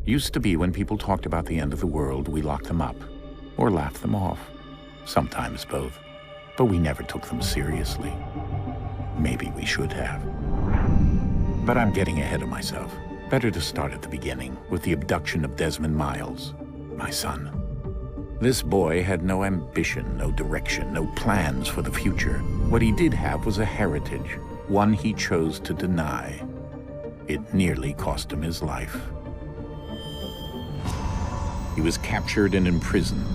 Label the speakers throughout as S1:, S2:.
S1: Used to be when people talked about the end of the world, we locked them up, or laughed them off. Sometimes both. But we never took them seriously. Maybe we should have. But I'm getting ahead of myself. Better to start at the beginning, with the abduction of Desmond Miles, my son. This boy had no ambition, no direction, no plans for the future. What he did have was a heritage, one he chose to deny. It nearly cost him his life. He was captured and imprisoned.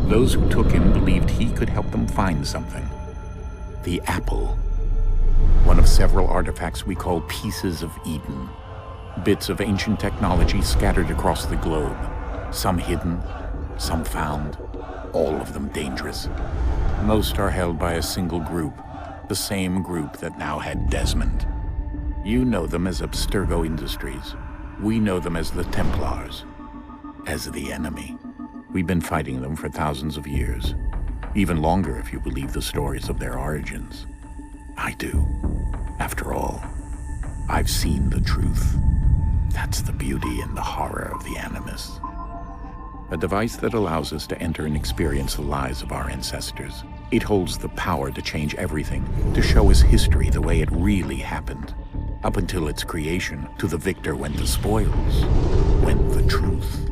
S1: Those who took him believed he could help them find something. The apple. One of several artifacts we call pieces of Eden. Bits of ancient technology scattered across the globe. Some hidden, some found, all of them dangerous. Most are held by a single group, the same group that now had Desmond. You know them as Abstergo Industries. We know them as the Templars, as the enemy. We've been fighting them for thousands of years, even longer if you believe the stories of their origins. I do. After all, I've seen the truth. That's the beauty and the horror of the Animus. A device that allows us to enter and experience the lives of our ancestors. It holds the power to change everything, to show us history the way it really happened. Up until its creation, to the victor went the spoils, went the truth.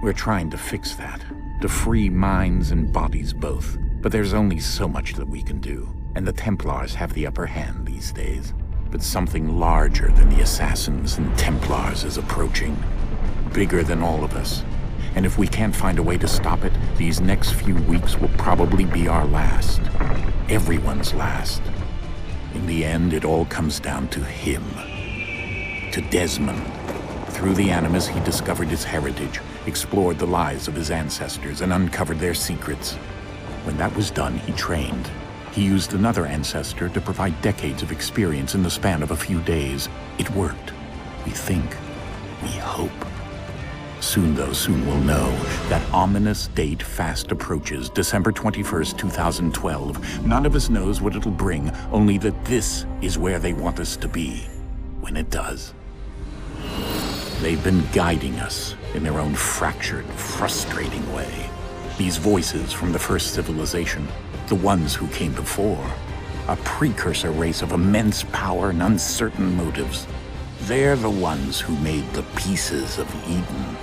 S1: We're trying to fix that, to free minds and bodies both. But there's only so much that we can do, and the Templars have the upper hand these days. But something larger than the Assassins and Templars is approaching, bigger than all of us. And if we can't find a way to stop it, these next few weeks will probably be our last. Everyone's last. In the end, it all comes down to him. To Desmond. Through the Animus, he discovered his heritage, explored the lives of his ancestors, and uncovered their secrets. When that was done, he trained. He used another ancestor to provide decades of experience in the span of a few days. It worked. We think. We hope. Soon, though, soon we'll know. That ominous date fast approaches, December 21st, 2012. None of us knows what it'll bring, only that this is where they want us to be, when it does. They've been guiding us in their own fractured, frustrating way. These voices from the first civilization, the ones who came before, a precursor race of immense power and uncertain motives. They're the ones who made the pieces of Eden.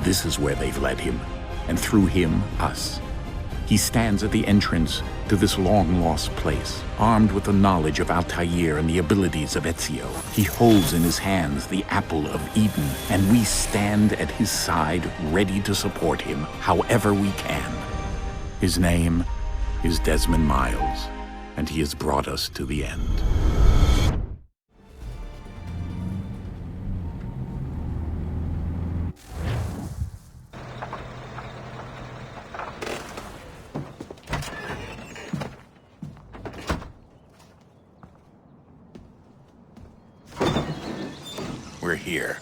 S1: This is where they've led him, and through him, us. He stands at the entrance to this long-lost place, armed with the knowledge of Altair and the abilities of Ezio. He holds in his hands the apple of Eden, and we stand at his side, ready to support him however we can. His name is Desmond Miles, and he has brought us to the end. We're here.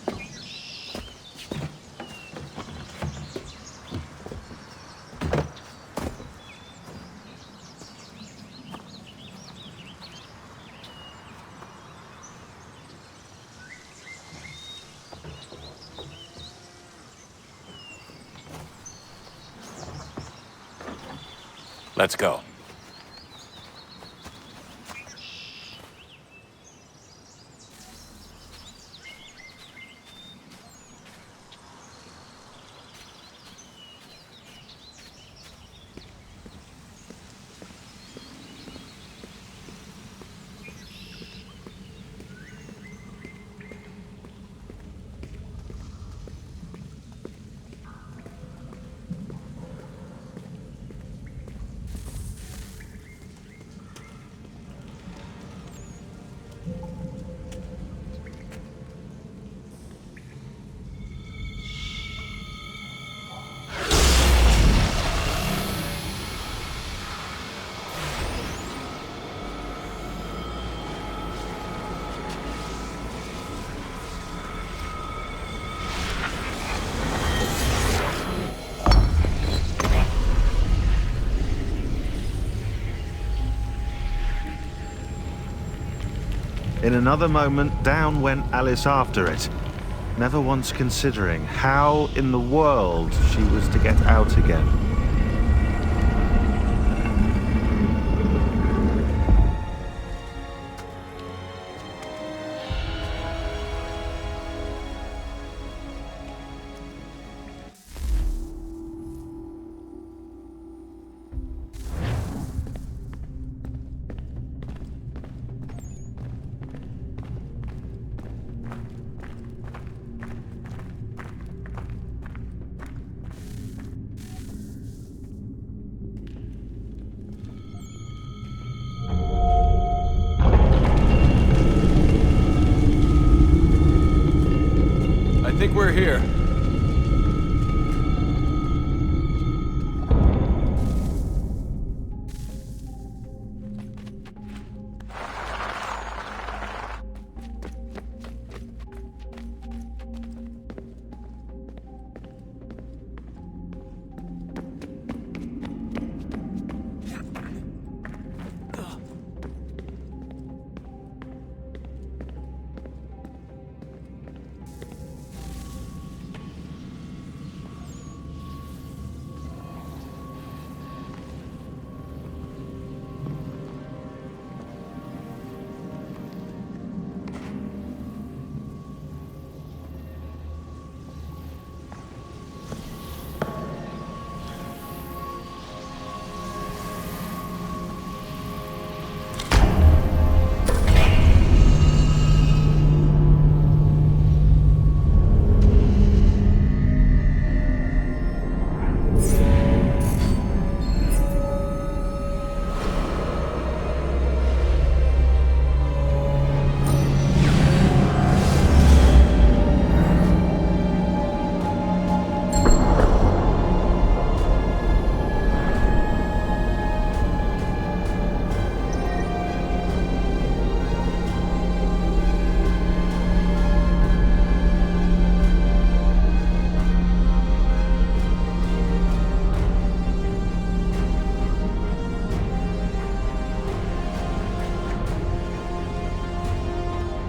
S1: Let's go.
S2: In another moment, down went Alice after it, never once considering how in the world she was to get out again.
S3: I think we're here.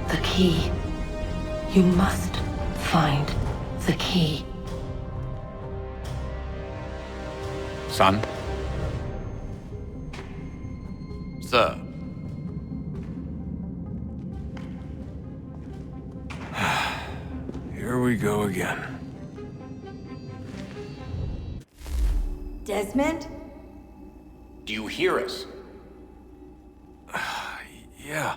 S4: The key. You must find the key.
S1: Son?
S3: Sir. Here we go again.
S5: Desmond?
S1: Do you hear us?
S3: Yeah.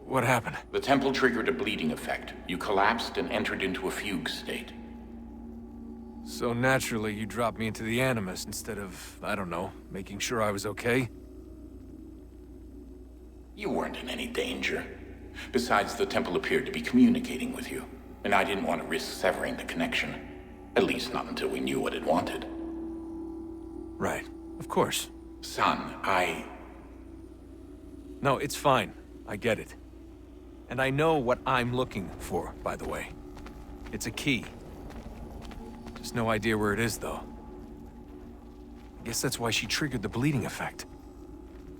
S3: What happened?
S1: The temple triggered a bleeding effect. You collapsed and entered into a fugue state.
S3: So naturally, you dropped me into the Animus instead of, I don't know, making sure I was okay?
S1: You weren't in any danger. Besides, the temple appeared to be communicating with you, and I didn't want to risk severing the connection. At least not until we knew what it wanted.
S3: Right. Of course.
S1: Son,
S3: No, it's fine. I get it. And I know what I'm looking for, by the way. It's a key. Just no idea where it is, though. I guess that's why she triggered the bleeding effect.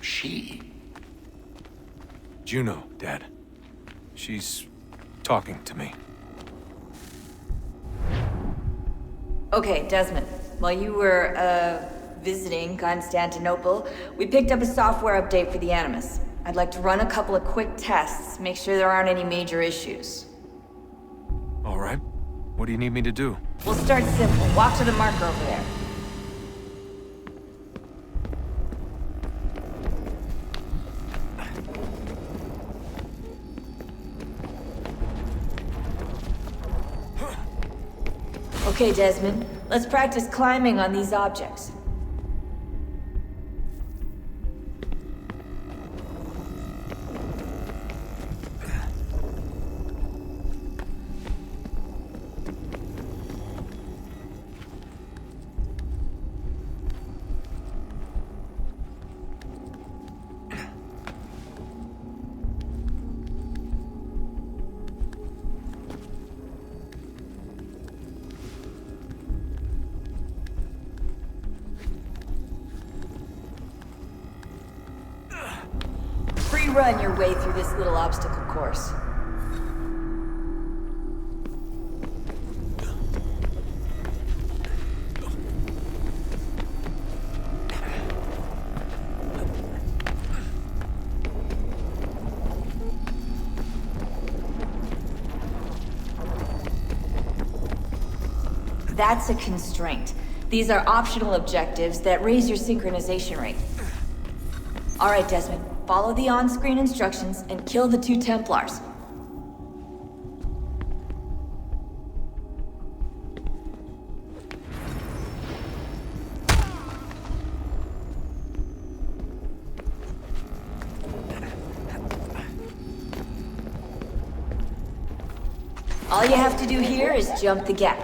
S1: She?
S3: Juno, Dad. She's talking to me.
S5: Okay, Desmond. While you were, visiting Constantinople, we picked up a software update for the Animus. I'd like to run a couple of quick tests, make sure there aren't any major issues.
S3: All right. What do you need me to do?
S5: We'll start simple. Walk to the marker over there. Okay, Desmond. Let's practice climbing on these objects. Free run your way through this little obstacle course. That's a constraint. These are optional objectives that raise your synchronization rate. Alright, Desmond. Follow the on-screen instructions and kill the 2 Templars. All you have to do here is jump the gap.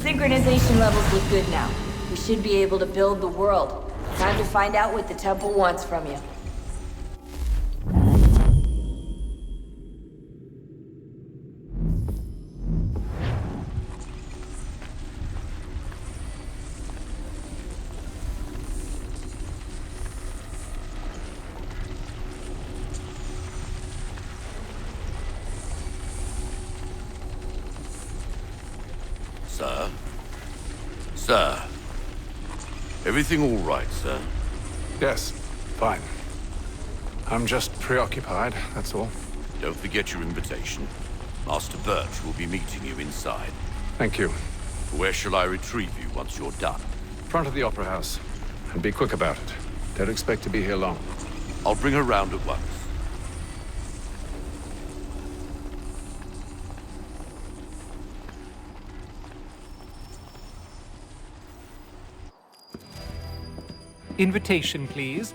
S5: Synchronization levels look good now. We should be able to build the world. Time to find out what the temple wants from you.
S6: Sir? Sir? Everything all right, sir?
S7: Yes, fine. I'm just preoccupied, that's all.
S6: Don't forget your invitation. Master Birch will be meeting you inside.
S7: Thank you.
S6: Where shall I retrieve you once you're done?
S7: Front of the Opera House. And be quick about it. Don't expect to be here long.
S6: I'll bring her round at once.
S8: Invitation, please.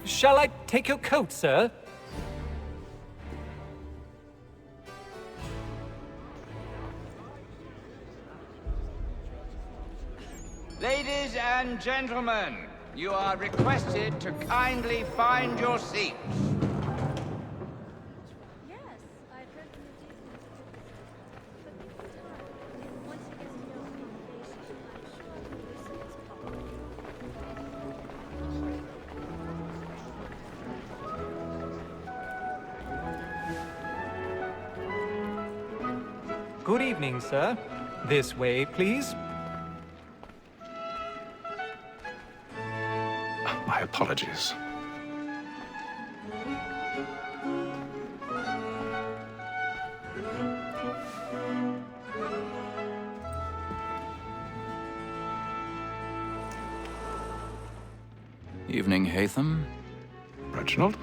S8: Shall I take your coat, sir?
S9: Ladies and gentlemen, you are requested to kindly find your seats.
S8: Good evening, sir. This way, please.
S7: My apologies.
S10: Evening, Hatham.
S7: Reginald?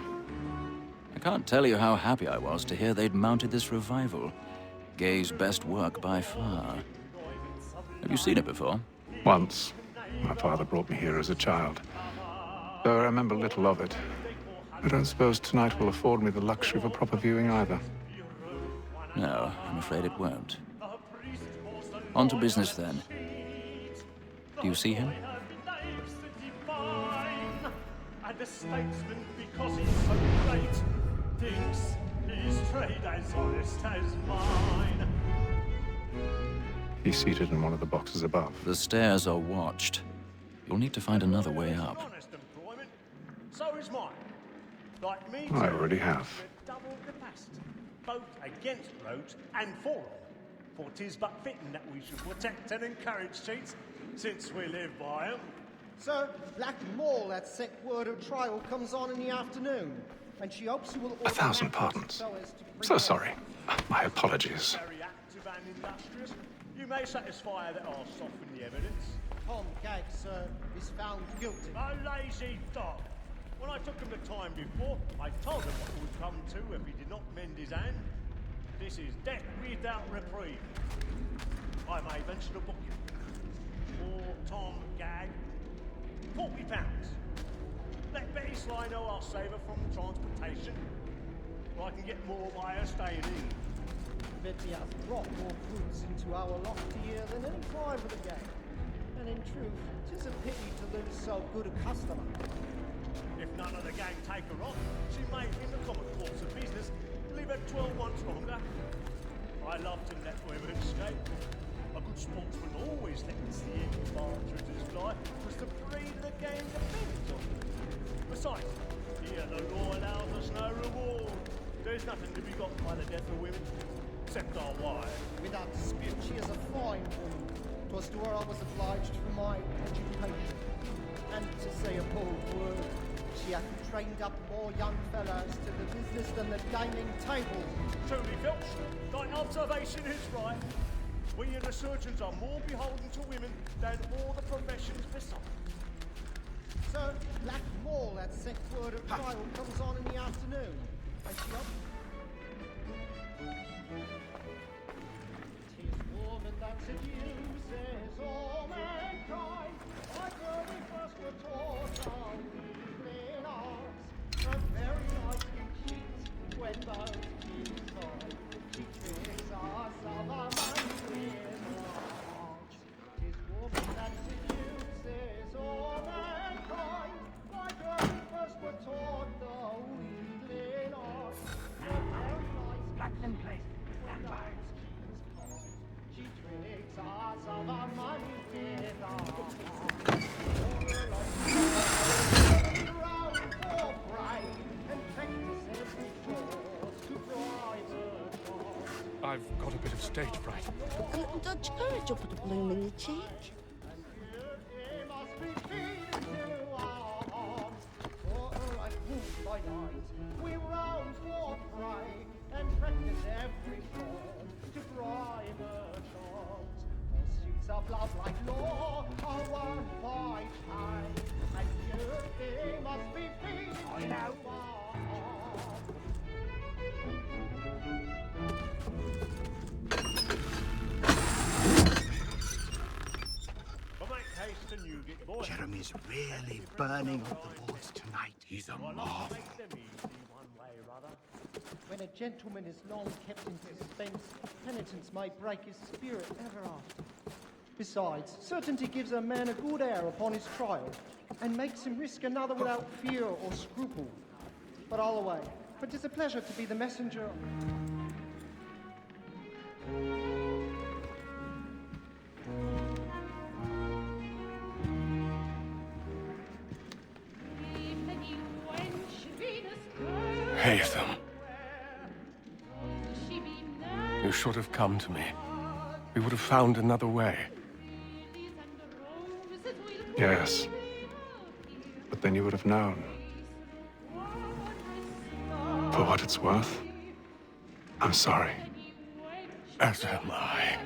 S10: I can't tell you how happy I was to hear they'd mounted this revival. Gay's best work by far. Have you seen it before?
S7: Once. My father brought me here as a child. Though I remember little of it. I don't suppose tonight will afford me the luxury of a proper viewing either.
S10: No, I'm afraid it won't. On to business then. Do you see him?
S11: And the statesman, because he's so great, thinks his trade as honest as mine.
S7: He's seated in one of the boxes above.
S10: The stairs are watched. You'll need to find another way up.
S11: Honest employment, so is mine. Like me,
S7: I already have.
S11: double capacity, both against roads and for them. For 'tis but fitting that we should protect and encourage cheats, since we live by 'em.
S12: Sir, Blackie Mall, that sick word of trial comes on in the afternoon, and she hopes you will...
S7: 1,000 pardons. So sorry. My apologies.
S11: Very active and industrious. You may satisfy that I'll soften the evidence.
S12: Tom Gag, sir, is found guilty.
S11: A lazy dog. When I took him the time before, I told him what it would come to if he did not mend his hand. This is death without reprieve. I may venture to book you. For Tom Gag, £40. Let Betty Sly know I'll save her from transportation. Or I can get more by her staying in.
S12: Betty has brought more goods into our loft here than any private of the gang. And in truth, 'tis a pity to lose so good a customer.
S11: If none of the gang take her on, she may, in the common course of business, leave her 12 months longer. I love to let women escape. A good sportsman always lets the end partridges fly, was to breed the game depends on. Besides, here the law allows us no reward. There's nothing to be got by the death of women, except our wives.
S12: Without dispute, she is a fine woman. 'Twas to her I was obliged for my education. And to say a bold word, she hath trained up more young fellows to the business than the gaming table.
S11: Truly, Filch, thy observation is right. We and the surgeons are more beholden to women than all the professions besides.
S12: So, Black Mall, that set word of trial, comes on in the afternoon. And she up. 'Tis woman that seduces all mankind. Like her we first were taught our evening arts. A very nice we cheat when both keys on. She tricks us of our minds with her hearts. 'Tis woman that seduces all mankind. Like her we first were taught the wheedling arts. A very nice Blackman place. When both keys on. She tricks us of our money with her hearts. Round for pride and practice every fraud to bribe her cause.
S7: I've got a bit of stage fright.
S13: A little Dutch courage will put a bloom in your cheek.
S12: He must be feeding to our arms. For her I move my eyes. We round for pride and practice every fraud to bribe her cause. Pursuits of love like law are won by time. And he must be feeding to our arms.
S11: But make haste and you get boy.
S14: Jeremy's really burning up the boards tonight. He's a marvel.
S11: Make them easy one way or other.
S12: When a gentleman is long kept in suspense, penitence may break his spirit ever after. Besides, certainty gives a man a good air upon his trial, and makes him risk another without fear or scruple. But I'll away, for 'tis a pleasure to be the messenger.
S7: Haytham. You should have come to me. We would have found another way. Yes. But then you would have known. For what it's worth, I'm sorry. As am I.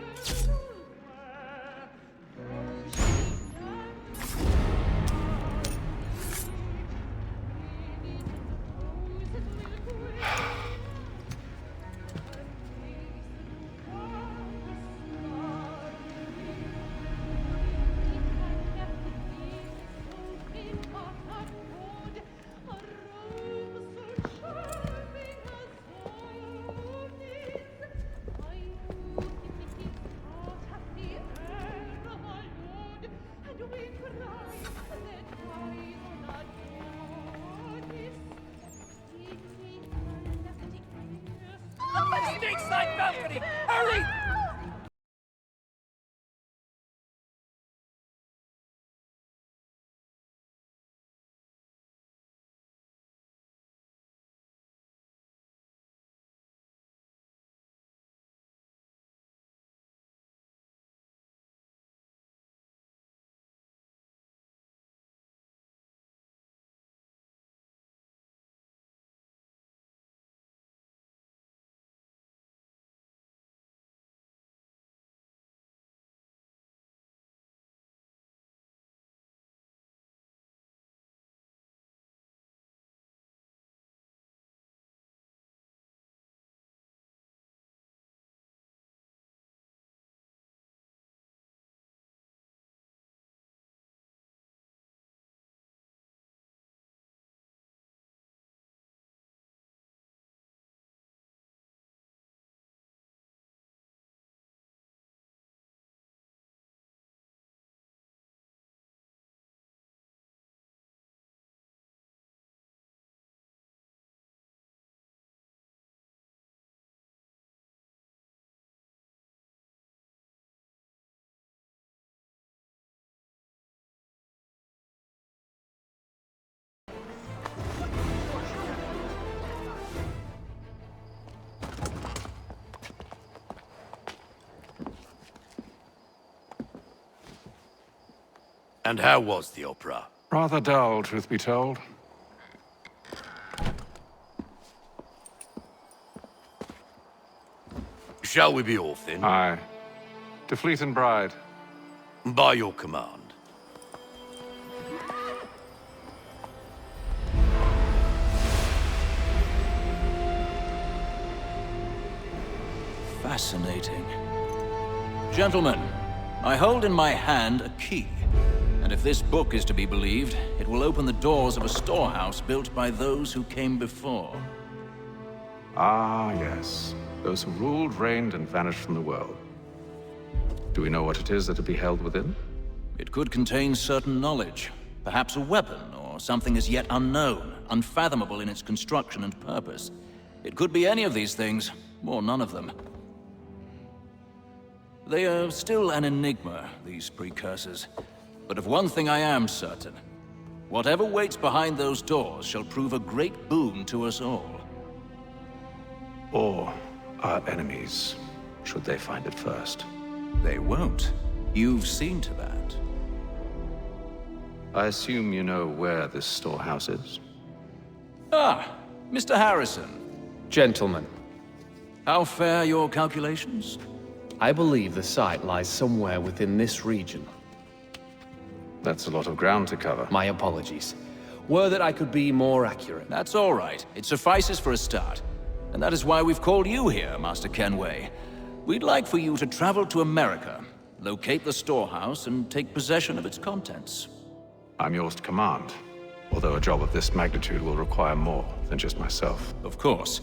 S6: And how was the opera?
S7: Rather dull, truth be told.
S6: Shall we be off then?
S7: Aye. To Fleet and Bride.
S6: By your command.
S10: Fascinating. Gentlemen, I hold in my hand a key. And if this book is to be believed, it will open the doors of a storehouse built by those who came before.
S7: Ah, yes. Those who ruled, reigned, and vanished from the world. Do we know what it is that will be held within?
S10: It could contain certain knowledge. Perhaps a weapon, or something as yet unknown, unfathomable in its construction and purpose. It could be any of these things, or none of them. They are still an enigma, these precursors. But of one thing I am certain. Whatever waits behind those doors shall prove a great boon to us all.
S7: Or our enemies, should they find it first.
S10: They won't. You've seen to that.
S7: I assume you know where this storehouse is?
S10: Ah, Mr. Harrison.
S15: Gentlemen,
S10: How fare your calculations?
S15: I believe the site lies somewhere within this region.
S7: That's a lot of ground to cover.
S15: My apologies. Were that I could be more accurate.
S10: That's all right. It suffices for a start. And that is why we've called you here, Master Kenway. We'd like for you to travel to America, locate the storehouse, and take possession of its contents.
S7: I'm yours to command, although a job of this magnitude will require more than just myself.
S10: Of course.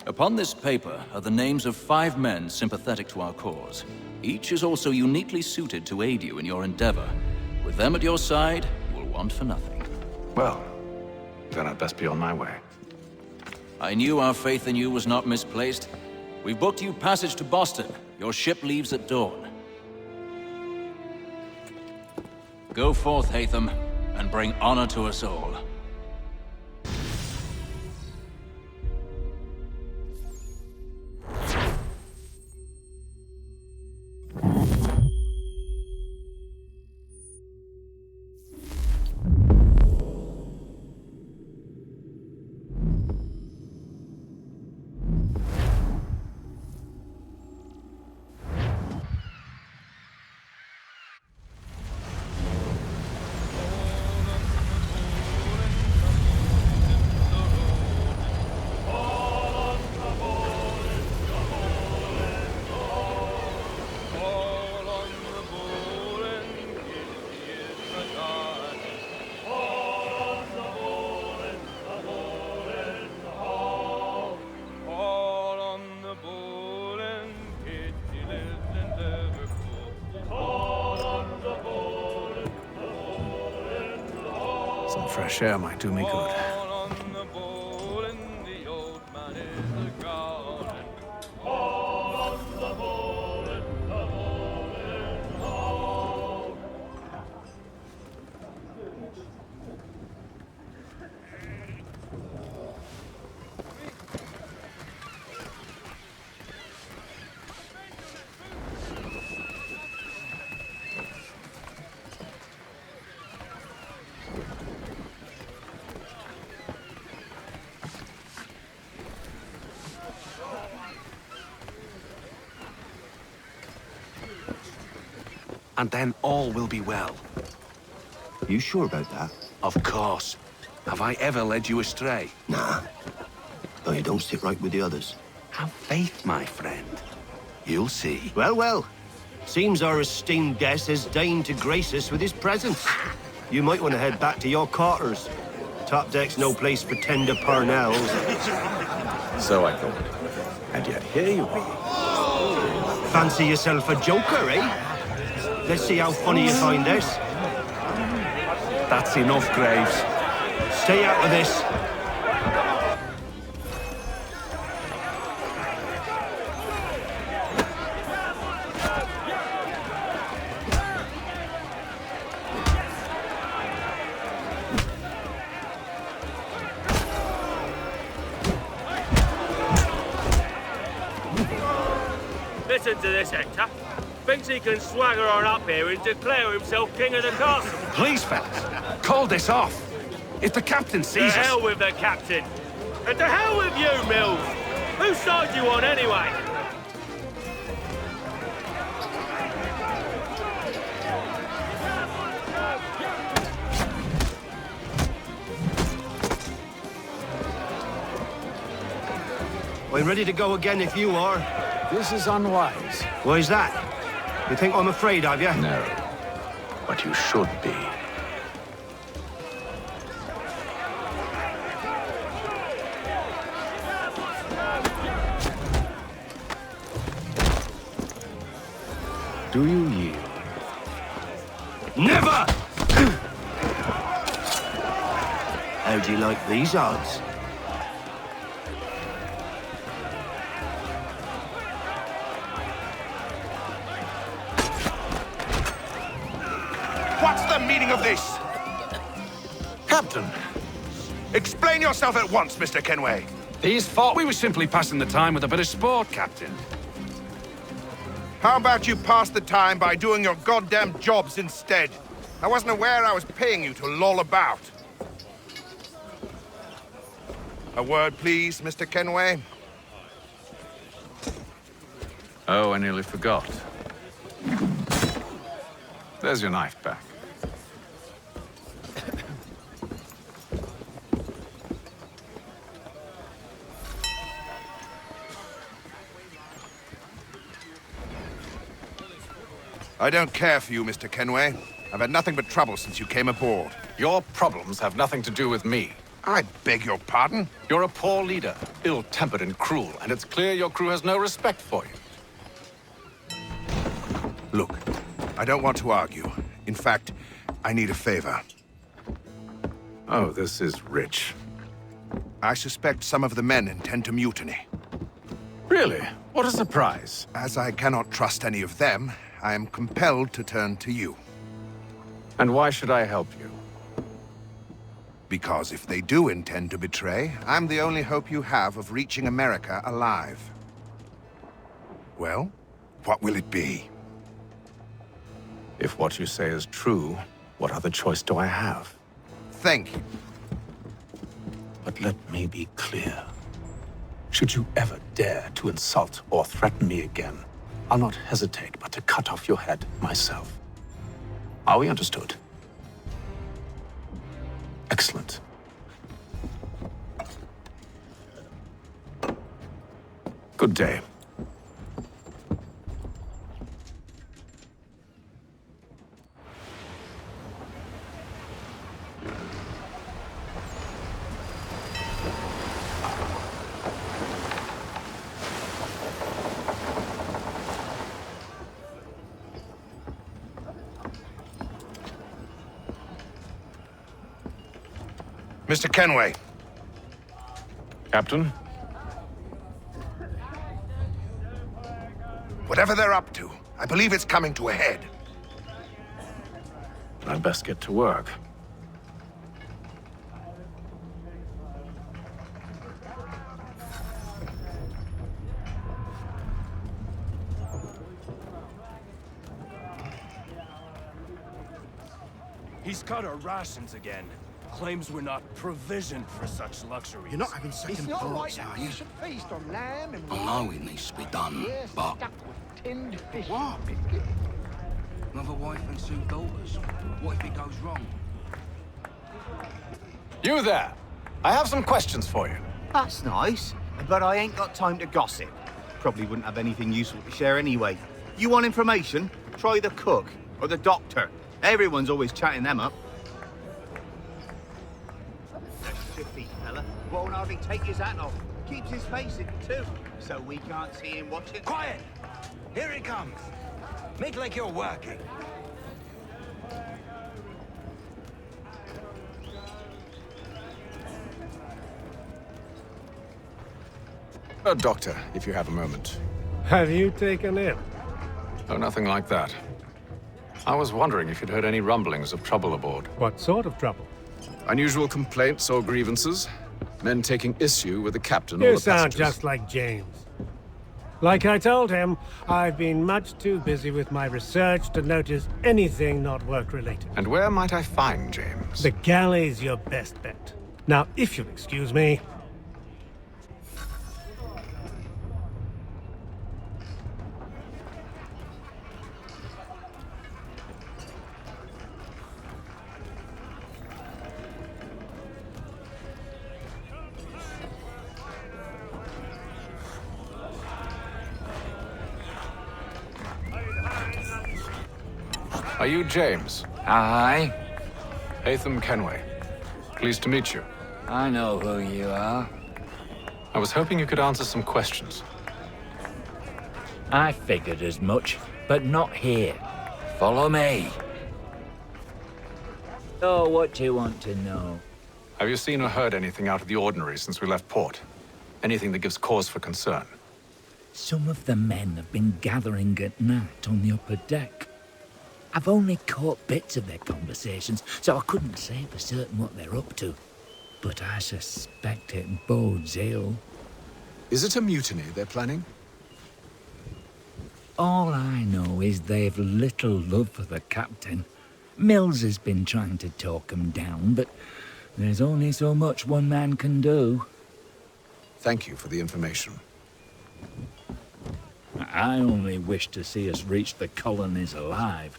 S10: Upon this paper are the names of 5 men sympathetic to our cause. Each is also uniquely suited to aid you in your endeavor. With them at your side, you will want for nothing.
S7: Well, then I'd best be on my way.
S10: I knew our faith in you was not misplaced. We've booked you passage to Boston. Your ship leaves at dawn. Go forth, Hatham, and bring honor to us all.
S7: Some fresh air might do me good.
S16: And then all will be well.
S14: You sure about that?
S16: Of course. Have I ever led you astray?
S14: Nah. Though you don't sit right with the others.
S16: Have faith, my friend. You'll see.
S14: Well, well. Seems our esteemed guest has deigned to grace us with his presence. You might want to head back to your quarters. Top deck's no place for tender parnells.
S7: So I thought. And yet here you are.
S14: Fancy yourself a joker, eh? Let's see how funny you find this.
S16: That's enough, Graves.
S14: Stay out of this.
S11: Listen to this, Hector. thinks he can swagger on up here and declare himself king of the castle.
S16: Please, fellas, call this off. If the captain
S11: To
S16: sees us...
S11: hell with the captain. And to hell with you, Mills. Whose side you on, anyway?
S14: I'm ready to go again if you are.
S7: This is unwise.
S14: Why is that? You think I'm afraid of you?
S7: No. But you should be. Do you yield?
S14: Never! How do you like these odds?
S6: What's the meaning of this?
S16: Captain!
S6: Explain yourself at once, Mr. Kenway.
S16: These thought we were simply passing the time with a bit of sport, Captain.
S6: How about you pass the time by doing your goddamn jobs instead? I wasn't aware I was paying you to loll about. A word, please, Mr. Kenway.
S7: Oh, I nearly forgot. There's your knife back.
S6: I don't care for you, Mr. Kenway. I've had nothing but trouble since you came aboard.
S7: Your problems have nothing to do with me.
S6: I beg your pardon?
S7: You're a poor leader, ill-tempered and cruel, and it's clear your crew has no respect for you.
S6: Look, I don't want to argue. In fact, I need a favor.
S7: Oh, this is rich.
S6: I suspect some of the men intend to mutiny.
S7: Really? What a surprise.
S6: As I cannot trust any of them, I am compelled to turn to you.
S7: And why should I help you?
S6: Because if they do intend to betray, I'm the only hope you have of reaching America alive. Well, what will it be?
S7: If what you say is true, what other choice do I have?
S6: Thank you.
S7: But let me be clear. Should you ever dare to insult or threaten me again, I'll not hesitate but to cut off your head myself. Are we understood? Excellent. Good day.
S6: Mr. Kenway.
S7: Captain?
S6: Whatever they're up to, I believe it's coming to a head.
S7: I'd best get to work.
S17: He's cut our rations again. Claims we're not provisioned for such luxuries.
S18: You're not having second
S12: It's not
S18: thoughts,
S12: like
S18: are
S12: that.
S18: you?
S12: You should feast on lamb and
S16: I know it needs to be done,
S12: yes,
S16: but...
S12: stuck with tinned fish.
S18: What?
S12: Biscuit.
S16: Another wife and two daughters. What if it goes wrong?
S7: You there! I have some questions for you.
S18: That's nice, but I ain't got time to gossip. Probably wouldn't have anything useful to share anyway. You want information? Try the cook or the doctor. Everyone's always chatting them up. Fella won't hardly take his hat off. Keeps his face hidden too, so we can't see him watching.
S16: Quiet! Here it comes. Make like you're working.
S7: Doctor, if you have a moment.
S11: Have you taken it?
S7: Oh, nothing like that. I was wondering if you'd heard any rumblings of trouble aboard.
S11: What sort of trouble?
S7: Unusual complaints or grievances? Men taking issue with the captain or
S11: You
S7: the
S11: sound
S7: passengers?
S11: just like James. Like I told him, I've been much too busy with my research to notice anything not work-related.
S19: And where might I find James?
S11: The galley's your best bet. Now, if you'll excuse me...
S19: Are you James?
S20: Aye.
S19: Hatham Kenway. Pleased to meet you.
S20: I know who you are.
S19: I was hoping you could answer some questions.
S20: I figured as much, but not here. Follow me. Oh, what do you want to know?
S19: Have you seen or heard anything out of the ordinary since we left port? Anything that gives cause for concern?
S20: Some of the men have been gathering at night on the upper deck. I've only caught bits of their conversations, so I couldn't say for certain what they're up to. But I suspect it bodes ill.
S19: Is it a mutiny they're planning?
S20: All I know is they've little love for the captain. Mills has been trying to talk him down, but there's only so much one man can do.
S19: Thank you for the information.
S20: I only wish to see us reach the colonies alive.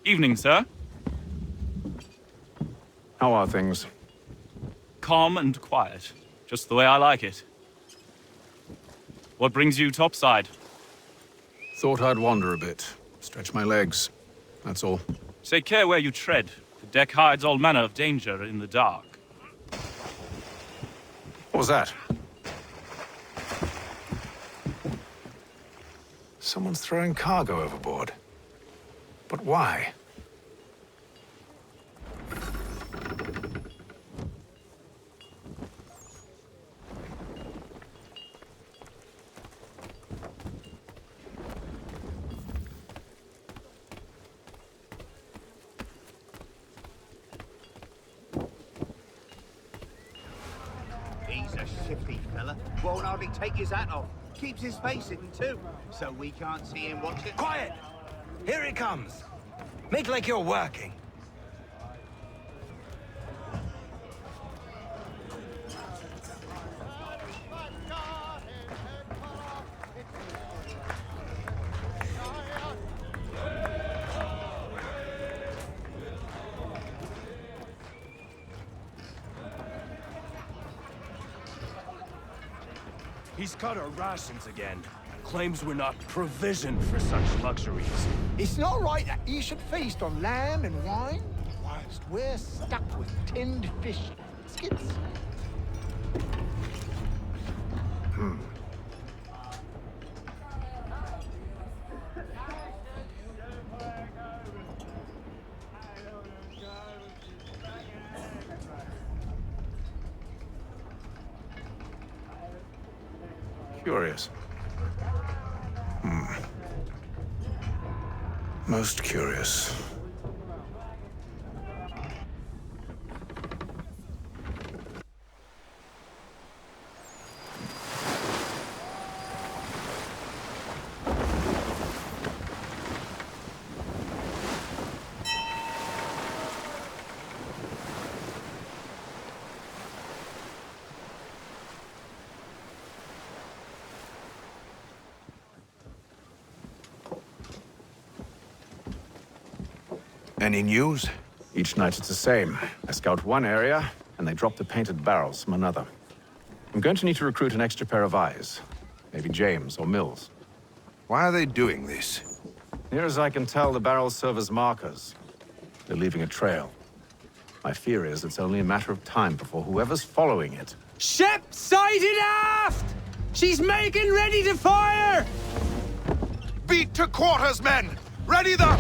S21: Evening, sir.
S19: How are things?
S21: Calm and quiet. Just the way I like it. What brings you topside?
S19: Thought I'd wander a bit. Stretch my legs. That's all.
S21: Take care where you tread. The deck hides all manner of danger in the dark.
S19: What was that? Someone's throwing cargo overboard. But why?
S18: He's a shifty fella. Won't hardly take his hat off. Keeps his face hidden too, so we can't see him watching.
S22: Quiet! Here he comes. Make like you're working.
S17: He's cut our rations again. Claims we're not provisioned for such luxuries.
S23: It's not right that you should feast on lamb and wine, whilst we're stuck with tinned fish skits.
S19: Curious. Most curious.
S6: Any news?
S19: Each night it's the same. I scout one area, and they drop the painted barrels from another. I'm going to need to recruit an extra pair of eyes. Maybe James or Mills.
S6: Why are they doing this?
S19: Near as I can tell, the barrels serve as markers. They're leaving a trail. My fear is it's only a matter of time before whoever's following it...
S24: Ship sighted aft! She's making ready to fire!
S6: Beat to quarters, men! Ready the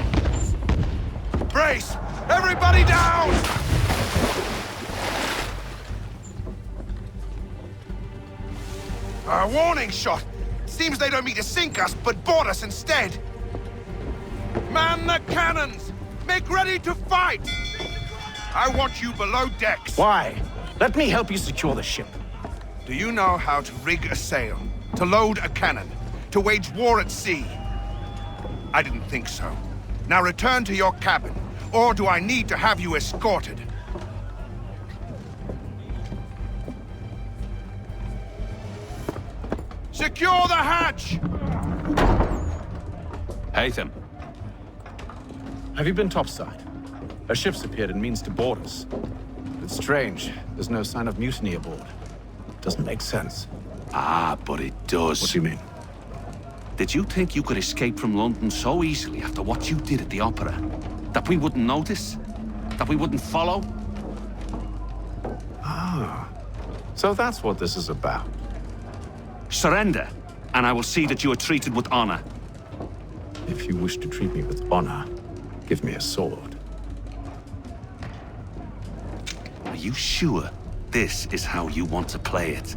S6: Brace! Everybody down! A warning shot! Seems they don't mean to sink us, but board us instead! Man the cannons! Make ready to fight! I want you below decks.
S7: Why? Let me help you secure the ship.
S6: Do you know how to rig a sail? To load a cannon? To wage war at sea? I didn't think so. Now return to your cabin, or do I need to have you escorted? Secure the hatch!
S19: Haytham. Have you been topside? A ship's appeared and means to board us. It's strange. There's no sign of mutiny aboard. Doesn't make sense.
S16: Ah, but it does.
S19: What do you mean?
S16: Did you think you could escape from London so easily after what you did at the opera? That we wouldn't notice? That we wouldn't follow?
S19: Ah. So that's what this is about.
S16: Surrender, and I will see that you are treated with honor.
S19: If you wish to treat me with honor, give me a sword.
S16: Are you sure this is how you want to play it?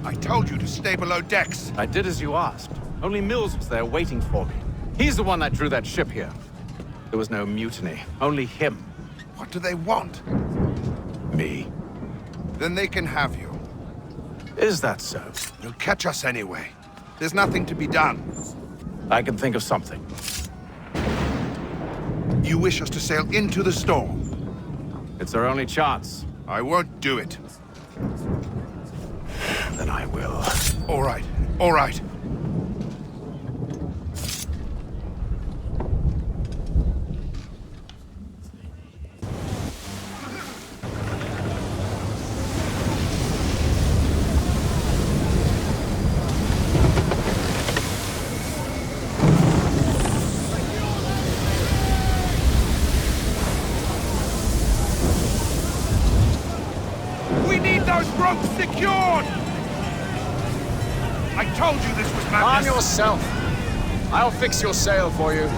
S6: I told you to stay below decks.
S19: I did as you asked. Only Mills was there waiting for me. He's the one that drew that ship here. There was no mutiny, only him.
S6: What do they want?
S19: Me.
S6: Then they can have you.
S19: Is that so?
S6: You'll catch us anyway. There's nothing to be done.
S19: I can think of something.
S6: You wish us to sail into the storm?
S19: It's our only chance.
S6: I won't do it.
S19: Then I will.
S6: All right, all right. We need those ropes secured! I told you this was madness!
S1: Calm yourself. I'll fix your sail for you.